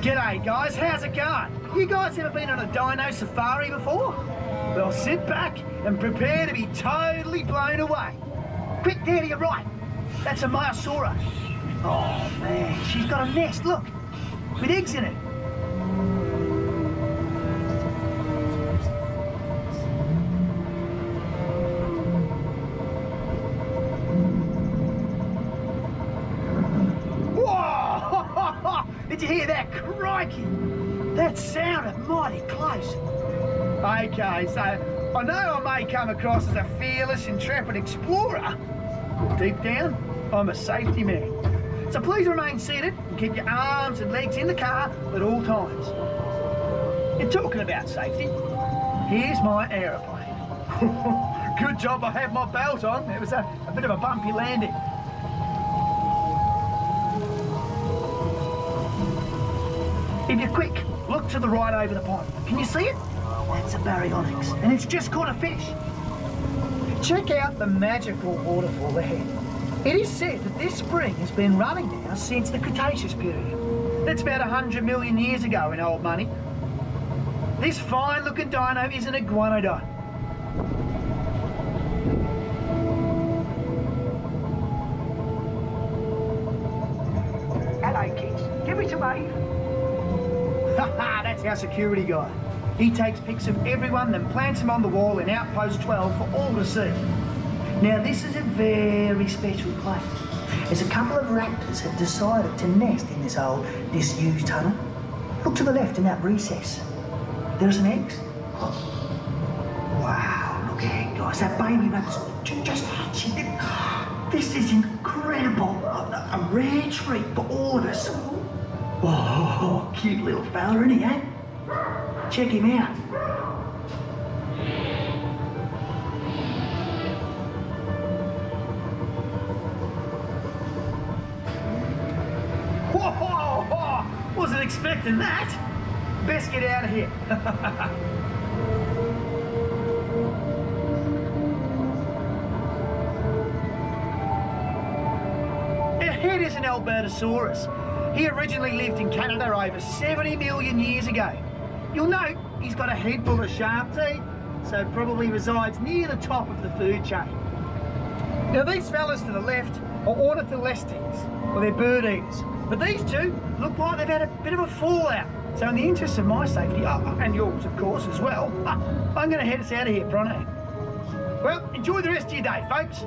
G'day guys, how's it going? You guys ever been on a dino safari before? Well, sit back and prepare to be totally blown away. Quick, there to your right. That's a Myosaurus. Oh man, she's got a nest, look, with eggs in it. Whoa! Did you hear that? Crikey! That sounded mighty close. Okay, so I know I may come across as a fearless, intrepid explorer. Deep down, I'm a safety man. So please remain seated and keep your arms and legs in the car at all times. You're talking about safety. Here's my aeroplane. Good job I had my belt on. It was a bit of a bumpy landing. If you're quick, look to the right over the pond. Can you see it? That's a baryonyx, and it's just caught a fish. Check out the magical waterfall ahead. It is said that this spring has been running now since the Cretaceous period. That's about 100 million years ago in old money. This fine-looking dino is an iguanodon. Hello, kids. Give me a wave. Haha, that's our security guy. He takes pics of everyone, then plants them on the wall in Outpost 12 for all to see. Now, this is a very special place, as a couple of raptors have decided to nest in this old disused tunnel. Look to the left in that recess. There are some eggs. Oh. Wow, look ahead, guys. That baby raptor's just hatching. This is incredible. A rare treat for all of us. Oh, cute little fella, isn't he, eh? Check him out. Whoa, wasn't expecting that. Best get out of here. Ahead is an Albertosaurus. He originally lived in Canada over 70 million years ago. You'll note he's got a head full of sharp teeth, so probably resides near the top of the food chain. Now these fellas to the left are ornitholestes, or they're bird eaters. But these two look like they've had a bit of a fallout. So in the interest of my safety, and yours of course as well, I'm going to head us out of here pronto. Well, enjoy the rest of your day, folks.